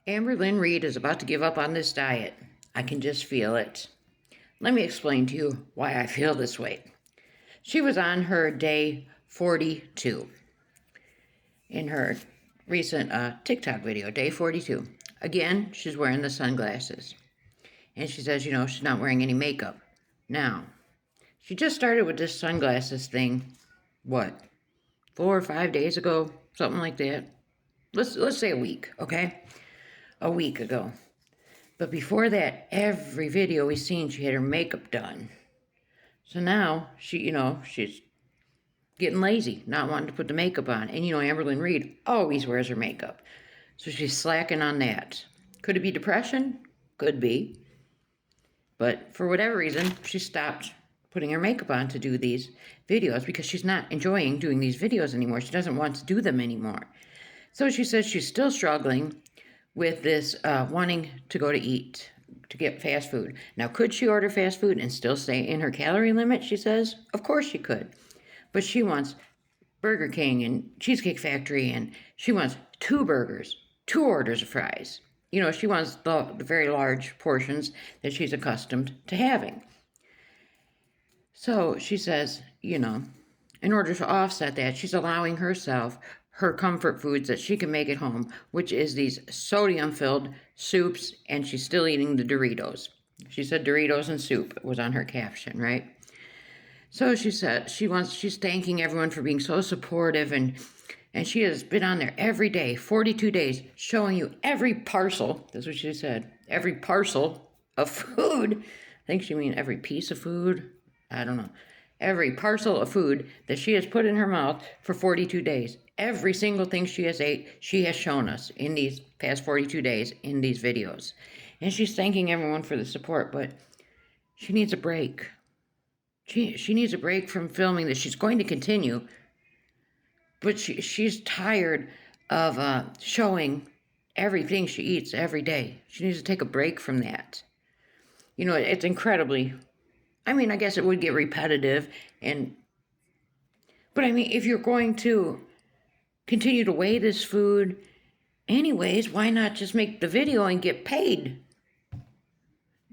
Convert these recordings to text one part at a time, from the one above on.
Amberlynn Reid is about to give up on this diet. I can just feel it. Let me explain to you why I feel this way. She was on her day 42 in her recent TikTok video, day 42. Again, she's wearing the sunglasses. And she says, she's not wearing any makeup. Now, she just started with this sunglasses thing, what, 4 or 5 days ago? Something like that. Let's say a week, okay? A week ago. But before that, every video we've seen, she had her makeup done. So now she's getting lazy, not wanting to put the makeup on. And Amberlynn Reid always wears her makeup. So she's slacking on that. Could it be depression? Could be. But for whatever reason, she stopped putting her makeup on to do these videos because she's not enjoying doing these videos anymore. She doesn't want to do them anymore. So she says she's still struggling with this wanting to go to eat, to get fast food. Now, could she order fast food and still stay in her calorie limit, she says? Of course she could. But she wants Burger King and Cheesecake Factory, and she wants 2 burgers, 2 orders of fries. She wants the very large portions that she's accustomed to having. So she says, in order to offset that, she's allowing herself her comfort foods that she can make at home, which is these sodium-filled soups, and she's still eating the Doritos. She said Doritos and soup was on her caption, right? So she said she's thanking everyone for being so supportive, and she has been on there every day, 42 days, showing you every parcel, that's what she said, every parcel of food. I think she means every piece of food. I don't know. Every parcel of food that she has put in her mouth for 42 days. Every single thing she has ate, she has shown us in these past 42 days in these videos. And she's thanking everyone for the support, but she needs a break. She needs a break from filming this. She's going to continue, but she's tired of showing everything she eats every day. She needs to take a break from that. It's incredibly... I guess it would get repetitive, but if you're going to continue to weigh this food anyways, why not just make the video and get paid?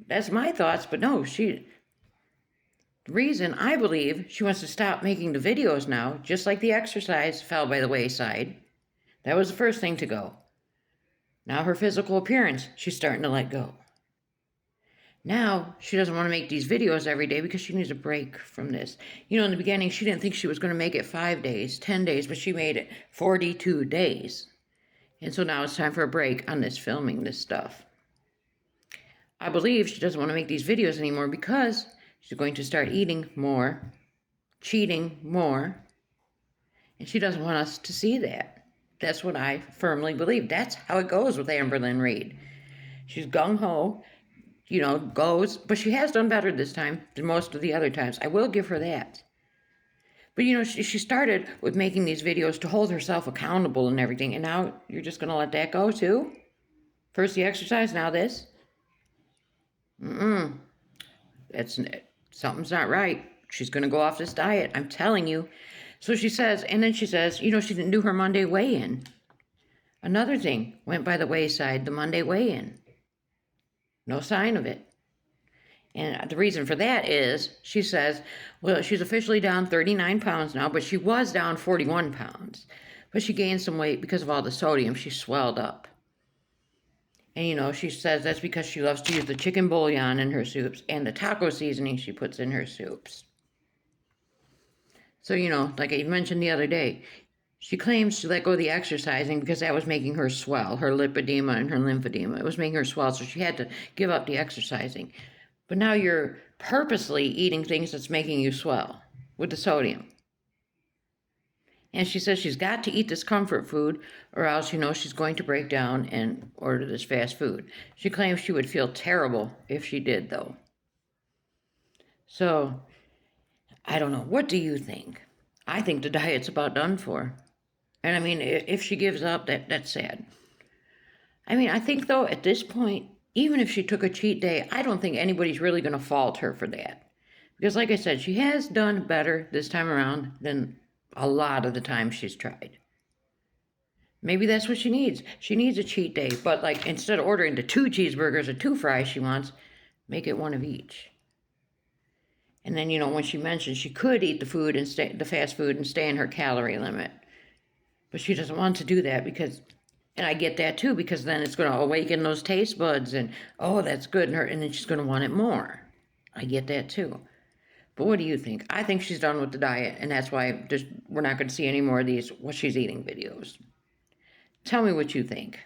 That's my thoughts, but no, the reason I believe she wants to stop making the videos now, just like the exercise fell by the wayside, that was the first thing to go. Now her physical appearance, she's starting to let go. Now, she doesn't want to make these videos every day because she needs a break from this. In the beginning, she didn't think she was going to make it 5 days, 10 days, but she made it 42 days. And so now it's time for a break on this filming this stuff. I believe she doesn't want to make these videos anymore because she's going to start eating more, cheating more, and she doesn't want us to see that. That's what I firmly believe. That's how it goes with Amberlynn Reid. She's gung-ho. Goes, but she has done better this time than most of the other times. I will give her that. But, she started with making these videos to hold herself accountable and everything, and now you're just going to let that go, too? First the exercise, now this? Something's not right. She's going to go off this diet, I'm telling you. So she says, she didn't do her Monday weigh-in. Another thing went by the wayside, the Monday weigh-in. No sign of it. And the reason for that is, she says, well, she's officially down 39 pounds now, but she was down 41 pounds. But she gained some weight because of all the sodium. She swelled up. And, she says that's because she loves to use the chicken bouillon in her soups and the taco seasoning she puts in her soups. So, like I mentioned the other day, she claims to let go of the exercising because that was making her swell, her lipedema and her lymphedema. It was making her swell, so she had to give up the exercising. But now you're purposely eating things that's making you swell with the sodium. And she says she's got to eat this comfort food or else, she's going to break down and order this fast food. She claims she would feel terrible if she did, though. So, I don't know. What do you think? I think the diet's about done for. And if she gives up, that's sad. I think, though, at this point, even if she took a cheat day, I don't think anybody's really going to fault her for that. Because, like I said, she has done better this time around than a lot of the times she's tried. Maybe that's what she needs. She needs a cheat day, but like instead of ordering the 2 cheeseburgers or 2 fries she wants, make it 1 of each. And then, when she mentioned she could eat the fast food and stay in her calorie limit. But she doesn't want to do that and I get that too, because then it's going to awaken those taste buds and, oh, that's good. And then she's going to want it more. I get that too. But what do you think? I think she's done with the diet, and that's why we're not going to see any more of these what she's eating videos. Tell me what you think.